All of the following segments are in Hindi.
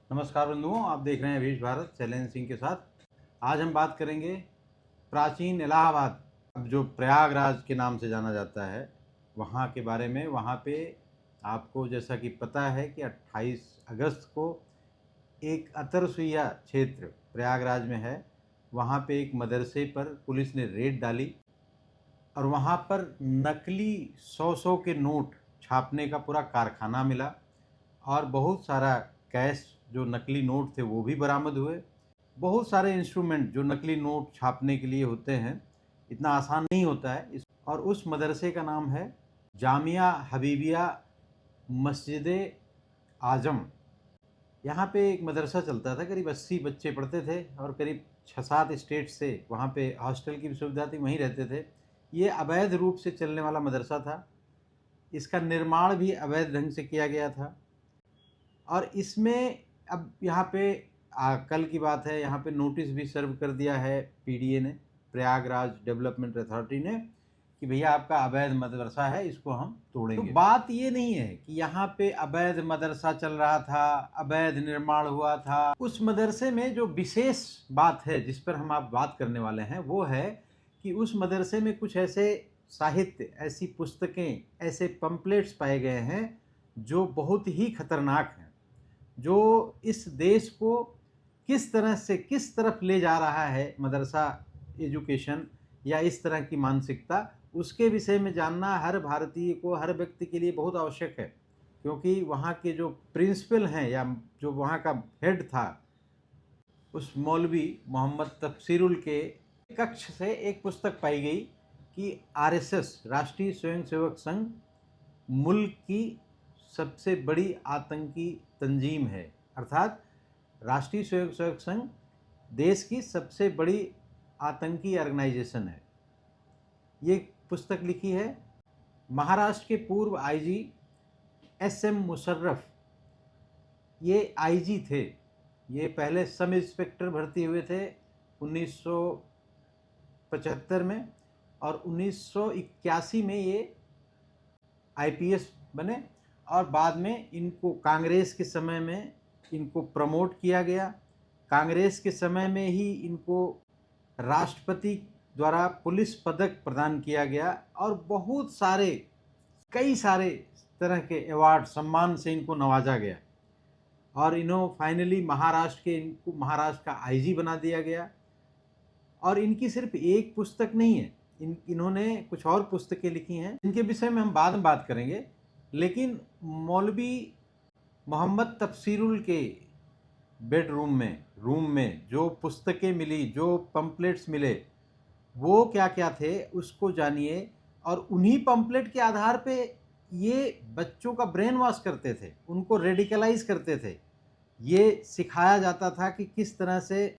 नमस्कार बंधुओं, आप देख रहे हैं अभीष भारत शैलेंद्र सिंह के साथ। आज हम बात करेंगे प्राचीन इलाहाबाद, अब जो प्रयागराज के नाम से जाना जाता है, वहाँ के बारे में। वहाँ पे आपको जैसा कि पता है कि 28 अगस्त को एक अतरसुईया क्षेत्र प्रयागराज में है, वहाँ पे एक मदरसे पर पुलिस ने रेड डाली और वहाँ पर नकली 100 के नोट छापने का पूरा कारखाना मिला और बहुत सारा कैश जो नकली नोट थे वो भी बरामद हुए। बहुत सारे इंस्ट्रूमेंट जो नकली नोट छापने के लिए होते हैं, इतना आसान नहीं होता है और उस मदरसे का नाम है जामिया हबीबिया मस्जिद आजम। यहाँ पे एक मदरसा चलता था, करीब 80 बच्चे पढ़ते थे और करीब 6-7 स्टेट से वहाँ पे हॉस्टल की भी सुविधा थी, वहीं रहते थे। ये अवैध रूप से चलने वाला मदरसा था। इसका निर्माण भी अवैध ढंग से किया गया था और इसमें अब यहाँ पे कल की बात है, यहाँ पे नोटिस भी सर्व कर दिया है पीडीए ने, प्रयागराज डेवलपमेंट अथॉरिटी ने, कि भैया आपका अवैध मदरसा है, इसको हम तोड़ेंगे। तो बात ये नहीं है कि यहाँ पे अवैध मदरसा चल रहा था, अवैध निर्माण हुआ था। उस मदरसे में जो विशेष बात है जिस पर हम आप बात करने वाले हैं वो है कि उस मदरसे में कुछ ऐसे साहित्य, ऐसी पुस्तकें, ऐसे पंपलेट्स पाए गए हैं जो बहुत ही खतरनाक हैं, जो इस देश को किस तरह से किस तरफ ले जा रहा है मदरसा एजुकेशन या इस तरह की मानसिकता, उसके विषय में जानना हर भारतीय को, हर व्यक्ति के लिए बहुत आवश्यक है। क्योंकि वहाँ के जो प्रिंसिपल हैं या जो वहाँ का हेड था, उस मौलवी मोहम्मद तफसीरुल के कक्ष से एक पुस्तक पाई गई कि आरएसएस, राष्ट्रीय स्वयंसेवक संघ, मुल्क की सबसे बड़ी आतंकी तंजीम है। अर्थात राष्ट्रीय स्वयंसेवक संघ देश की सबसे बड़ी आतंकी ऑर्गेनाइजेशन है। ये पुस्तक लिखी है महाराष्ट्र के पूर्व आईजी एसएम मुशर्रफ। ये आईजी थे, ये पहले सब इंस्पेक्टर भर्ती हुए थे 1975 में और 1981 में ये आईपीएस बने और बाद में इनको कांग्रेस के समय में इनको प्रमोट किया गया। कांग्रेस के समय में ही इनको राष्ट्रपति द्वारा पुलिस पदक प्रदान किया गया और बहुत सारे, कई सारे तरह के अवार्ड, सम्मान से इनको नवाजा गया और इन्हों फाइनली इनको महाराष्ट्र का आईजी बना दिया गया। और इनकी सिर्फ एक पुस्तक नहीं है, इन्होंने कुछ और पुस्तकें लिखी हैं, इनके विषय में हम बाद में बात करेंगे। लेकिन मौलवी मोहम्मद तफसीरुल के रूम में जो पुस्तकें मिली, जो पंपलेट्स मिले, वो क्या क्या थे उसको जानिए। और उन्हीं पंपलेट के आधार पे ये बच्चों का ब्रेन वॉश करते थे, उनको रेडिकलाइज करते थे। ये सिखाया जाता था कि किस तरह से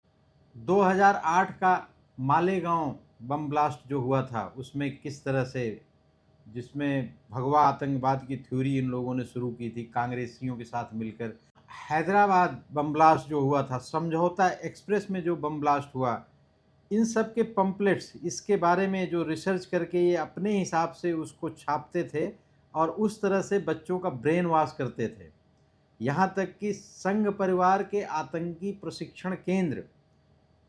2008 का मालेगांव बम ब्लास्ट जो हुआ था उसमें किस तरह से, जिसमें भगवा आतंकवाद की थ्योरी इन लोगों ने शुरू की थी कांग्रेसियों के साथ मिलकर। हैदराबाद बम ब्लास्ट जो हुआ था, समझौता एक्सप्रेस में जो बम ब्लास्ट हुआ, इन सब के पंपलेट्स, इसके बारे में जो रिसर्च करके ये अपने हिसाब से उसको छापते थे और उस तरह से बच्चों का ब्रेन वॉश करते थे। यहाँ तक कि संघ परिवार के आतंकी प्रशिक्षण केंद्र,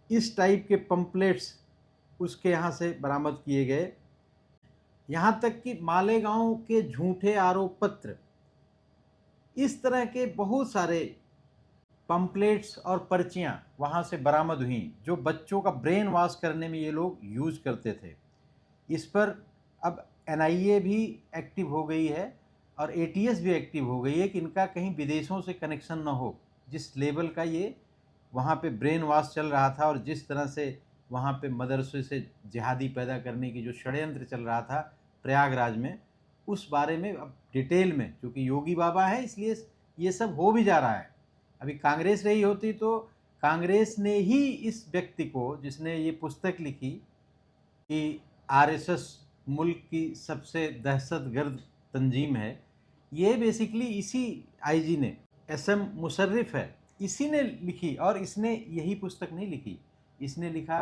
इस टाइप के पंपलेट्स उसके यहाँ से बरामद किए गए। यहाँ तक कि मालेगांव के झूठे आरोप पत्र, इस तरह के बहुत सारे पंपलेट्स और पर्चियाँ वहाँ से बरामद हुई जो बच्चों का ब्रेन वॉश करने में ये लोग यूज करते थे। इस पर अब एनआईए भी एक्टिव हो गई है और एटीएस भी एक्टिव हो गई है कि इनका कहीं विदेशों से कनेक्शन न हो। जिस लेवल का ये वहाँ पे ब्रेन वॉश चल रहा था और जिस तरह से वहाँ पे मदरसे से जिहादी पैदा करने की जो षड्यंत्र चल रहा था प्रयागराज में, उस बारे में अब डिटेल में, क्योंकि योगी बाबा है इसलिए ये सब हो भी जा रहा है। अभी कांग्रेस रही होती तो कांग्रेस ने ही इस व्यक्ति को, जिसने ये पुस्तक लिखी कि आरएसएस मुल्क की सबसे दहशतगर्द तंजीम है, ये बेसिकली इसी आईजी ने, एसएम मुशर्रफ है, इसी ने लिखी। और इसने यही पुस्तक नहीं लिखी, इसने लिखा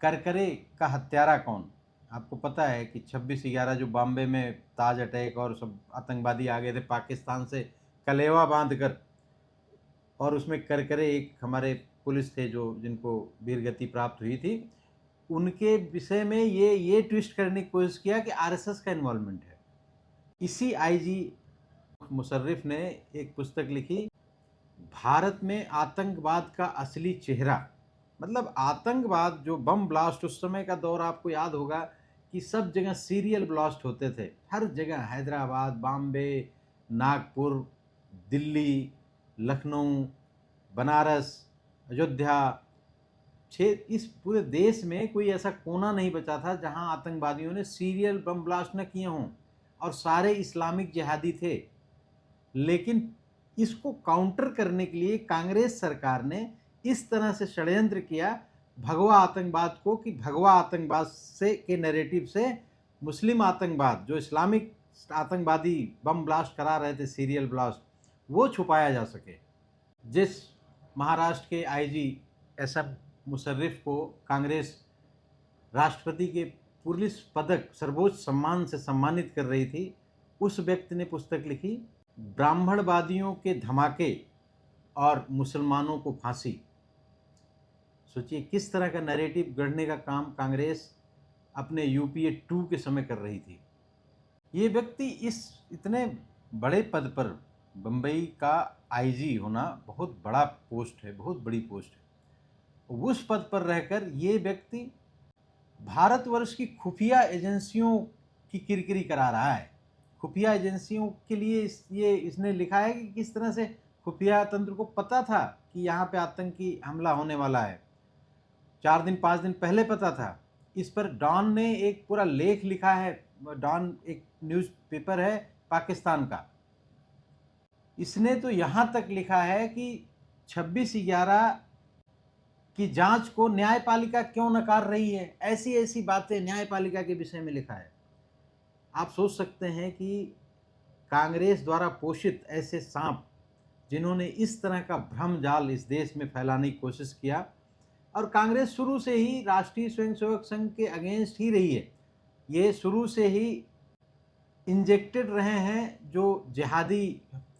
करकरे का हत्यारा कौन। आपको पता है कि 26/11 जो बॉम्बे में ताज अटैक और सब आतंकवादी आ गए थे पाकिस्तान से कलेवा बांध कर, और उसमें करकरे एक हमारे पुलिस थे जो जिनको वीरगति प्राप्त हुई थी, उनके विषय में ये ट्विस्ट करने की कोशिश किया कि आरएसएस का इन्वॉल्वमेंट है। इसी आईजी मुशर्रिफ ने एक पुस्तक लिखी, भारत में आतंकवाद का असली चेहरा। मतलब आतंकवाद जो बम ब्लास्ट, उस समय का दौर आपको याद होगा कि सब जगह सीरियल ब्लास्ट होते थे, हर जगह, हैदराबाद, बॉम्बे, नागपुर, दिल्ली, लखनऊ, बनारस, अयोध्या, इस पूरे देश में कोई ऐसा कोना नहीं बचा था जहां आतंकवादियों ने सीरियल बम ब्लास्ट न किए हों, और सारे इस्लामिक जिहादी थे। लेकिन इसको काउंटर करने के लिए कांग्रेस सरकार ने इस तरह से षड्यंत्र किया भगवा आतंकवाद को, कि भगवा आतंकवाद से के नैरेटिव से मुस्लिम आतंकवाद, जो इस्लामिक आतंकवादी बम ब्लास्ट करा रहे थे, सीरियल ब्लास्ट, वो छुपाया जा सके। जिस महाराष्ट्र के आईजी एसएम मुशर्रिफ को कांग्रेस राष्ट्रपति के पुलिस पदक, सर्वोच्च सम्मान से सम्मानित कर रही थी, उस व्यक्ति ने पुस्तक लिखी, ब्राह्मणवादियों के धमाके और मुसलमानों को फांसी। सोचिए किस तरह का नैरेटिव गढ़ने का काम कांग्रेस अपने यूपीए 2 के समय कर रही थी। ये व्यक्ति इस इतने बड़े पद पर, बम्बई का आईजी होना बहुत बड़ा पोस्ट है, बहुत बड़ी पोस्ट है। उस पद पर रहकर ये व्यक्ति भारतवर्ष की खुफिया एजेंसियों की किरकिरी करा रहा है। खुफिया एजेंसियों के लिए इसने लिखा है कि किस तरह से खुफिया तंत्र को पता था कि यहाँ पे आतंकी हमला होने वाला है, 4 दिन 5 दिन पहले पता था। इस पर डॉन ने एक पूरा लेख लिखा है। डॉन एक न्यूज़पेपर है पाकिस्तान का। इसने तो यहाँ तक लिखा है कि 26/11 की जांच को न्यायपालिका क्यों नकार रही है, ऐसी ऐसी बातें न्यायपालिका के विषय में लिखा है। आप सोच सकते हैं कि कांग्रेस द्वारा पोषित ऐसे सांप, जिन्होंने इस तरह का भ्रम जाल इस देश में फैलाने की कोशिश किया, और कांग्रेस शुरू से ही राष्ट्रीय स्वयंसेवक संघ के अगेंस्ट ही रही है। ये शुरू से ही इंजेक्टेड रहे हैं जो जिहादी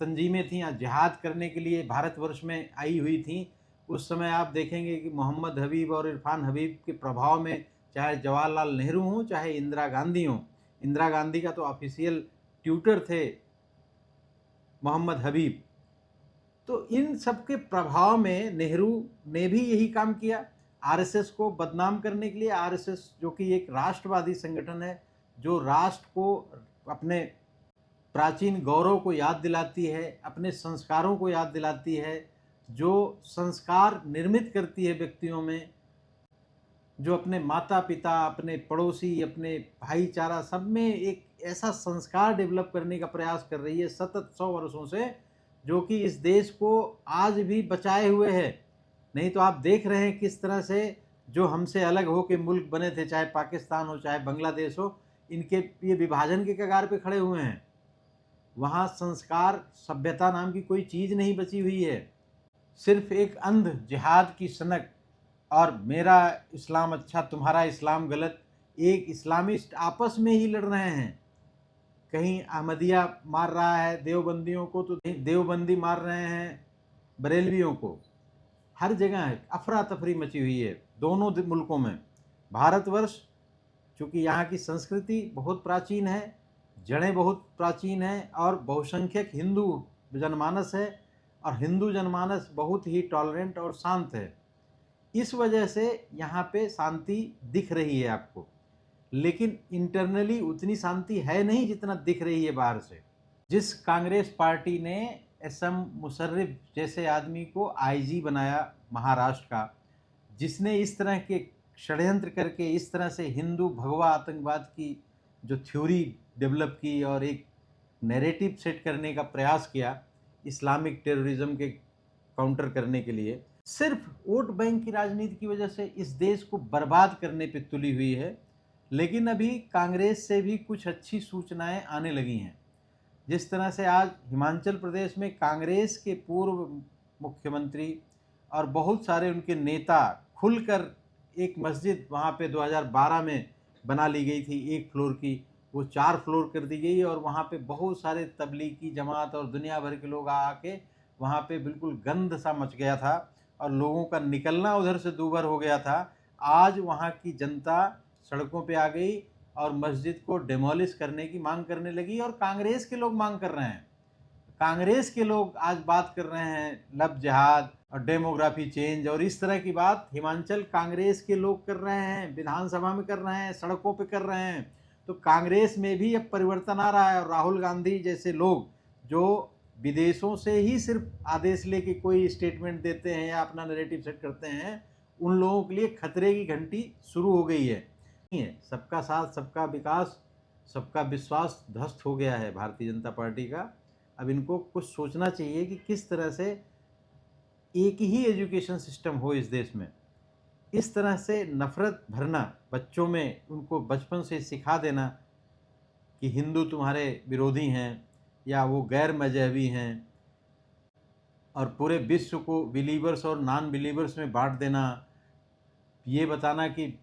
तंजीमें थीं या जिहाद करने के लिए भारतवर्ष में आई हुई थीं। उस समय आप देखेंगे कि मोहम्मद हबीब और इरफान हबीब के प्रभाव में, चाहे जवाहरलाल नेहरू हों चाहे इंदिरा गांधी हों, इंदिरा गांधी का तो ऑफिशियल ट्यूटर थे मोहम्मद हबीब, तो इन सब के प्रभाव में नेहरू ने भी यही काम किया, आरएसएस को बदनाम करने के लिए। आरएसएस जो कि एक राष्ट्रवादी संगठन है, जो राष्ट्र को अपने प्राचीन गौरव को याद दिलाती है, अपने संस्कारों को याद दिलाती है, जो संस्कार निर्मित करती है व्यक्तियों में, जो अपने माता पिता, अपने पड़ोसी, अपने भाईचारा, सब में एक ऐसा संस्कार डेवलप करने का प्रयास कर रही है सतत 100 वर्षों से, जो कि इस देश को आज भी बचाए हुए है। नहीं तो आप देख रहे हैं किस तरह से जो हमसे अलग हो के मुल्क बने थे, चाहे पाकिस्तान हो चाहे बांग्लादेश हो, इनके ये विभाजन के कगार पे खड़े हुए हैं। वहाँ संस्कार, सभ्यता नाम की कोई चीज़ नहीं बची हुई है। सिर्फ एक अंध जिहाद की सनक और मेरा इस्लाम अच्छा तुम्हारा इस्लाम गलत, एक इस्लामिस्ट आपस में ही लड़ रहे हैं। कहीं अहमदिया मार रहा है देवबंदियों को, तो देवबंदी मार रहे हैं बरेलवियों को। हर जगह अफरा तफरी मची हुई है दोनों मुल्कों में। भारतवर्ष चूँकि यहाँ की संस्कृति बहुत प्राचीन है, जड़ें बहुत प्राचीन हैं, और बहुसंख्यक हिंदू जनमानस है, और हिंदू जनमानस बहुत ही टॉलरेंट और शांत है। इस वजह से यहाँ पे शांति दिख रही है आपको, लेकिन इंटरनली उतनी शांति है नहीं जितना दिख रही है बाहर से। जिस कांग्रेस पार्टी ने एसएम मुशर्रिफ जैसे आदमी को आईजी बनाया महाराष्ट्र का, जिसने इस तरह के षड्यंत्र करके इस तरह से हिंदू भगवा आतंकवाद की जो थ्योरी डेवलप की और एक नैरेटिव सेट करने का प्रयास किया इस्लामिक टेररिज्म के काउंटर करने के लिए, सिर्फ वोट बैंक की राजनीति की वजह से इस देश को बर्बाद करने पे तुली हुई है। लेकिन अभी कांग्रेस से भी कुछ अच्छी सूचनाएं आने लगी हैं। जिस तरह से आज हिमाचल प्रदेश में कांग्रेस के पूर्व मुख्यमंत्री और बहुत सारे उनके नेता खुलकर, एक मस्जिद वहाँ पे 2012 में बना ली गई थी 1 फ्लोर की, वो 4 फ्लोर कर दी गई, और वहाँ पे बहुत सारे तबलीगी जमात और दुनिया भर के लोग आके वहाँ पे बिल्कुल गंध सा मच गया था और लोगों का निकलना उधर से दूभर हो गया था। आज वहाँ की जनता सड़कों पे आ गई और मस्जिद को डिमोलिश करने की मांग करने लगी और कांग्रेस के लोग मांग कर रहे हैं। कांग्रेस के लोग आज बात कर रहे हैं लव जिहाद और डेमोग्राफी चेंज और इस तरह की बात हिमाचल कांग्रेस के लोग कर रहे हैं, विधानसभा में कर रहे हैं, सड़कों पे कर रहे हैं। तो कांग्रेस में भी अब परिवर्तन आ रहा है और राहुल गांधी जैसे लोग जो विदेशों से ही सिर्फ आदेश लेके कोई स्टेटमेंट देते हैं या अपना नैरेटिव सेट करते हैं, उन लोगों के लिए खतरे की घंटी शुरू हो गई है। सबका साथ, सबका विकास, सबका विश्वास ध्वस्त हो गया है भारतीय जनता पार्टी का। अब इनको कुछ सोचना चाहिए कि किस तरह से एक ही एजुकेशन सिस्टम हो इस देश में। इस तरह से नफ़रत भरना बच्चों में, उनको बचपन से सिखा देना कि हिंदू तुम्हारे विरोधी हैं या वो गैर मजहबी हैं और पूरे विश्व को बिलीवर्स और नॉन बिलीवर्स में बांट देना, ये बताना कि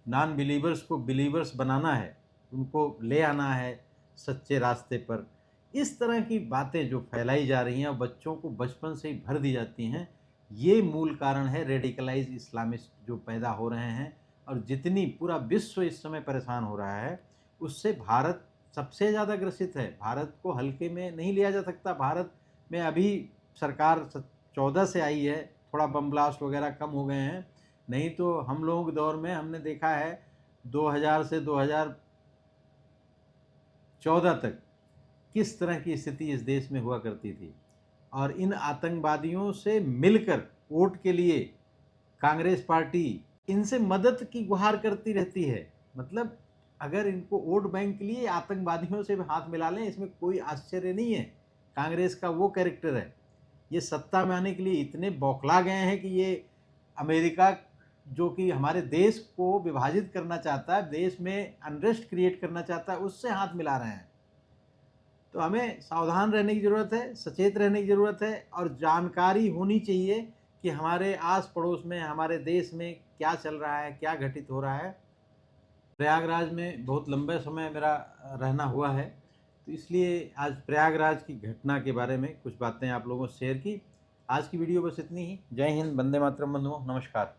नॉन बिलीवर्स को बिलीवर्स बनाना है, उनको ले आना है सच्चे रास्ते पर। इस तरह की बातें जो फैलाई जा रही हैं और बच्चों को बचपन से ही भर दी जाती हैं, ये मूल कारण है रेडिकलाइज इस्लामिस्ट जो पैदा हो रहे हैं। और जितनी पूरा विश्व इस समय परेशान हो रहा है, उससे भारत सबसे ज़्यादा ग्रसित है। भारत को हल्के में नहीं लिया जा सकता। भारत में अभी सरकार 14 से आई है, थोड़ा बम ब्लास्ट वगैरह कम हो गए हैं, नहीं तो हम लोगों के दौर में हमने देखा है 2000 से 2014 तक किस तरह की स्थिति इस देश में हुआ करती थी। और इन आतंकवादियों से मिलकर वोट के लिए कांग्रेस पार्टी इनसे मदद की गुहार करती रहती है। मतलब अगर इनको वोट बैंक के लिए आतंकवादियों से भी हाथ मिला लें, इसमें कोई आश्चर्य नहीं है। कांग्रेस का वो कैरेक्टर है। ये सत्ता में आने के लिए इतने बौखला गए हैं कि ये अमेरिका जो कि हमारे देश को विभाजित करना चाहता है, देश में अनरेस्ट क्रिएट करना चाहता है, उससे हाथ मिला रहे हैं। तो हमें सावधान रहने की ज़रूरत है, सचेत रहने की ज़रूरत है और जानकारी होनी चाहिए कि हमारे आस पड़ोस में, हमारे देश में क्या चल रहा है, क्या घटित हो रहा है। प्रयागराज में बहुत लंबे समय मेरा रहना हुआ है, तो इसलिए आज प्रयागराज की घटना के बारे में कुछ बातें आप लोगों से शेयर की। आज की वीडियो बस इतनी ही। जय हिंद, वंदे मातरम बंधुओं, नमस्कार।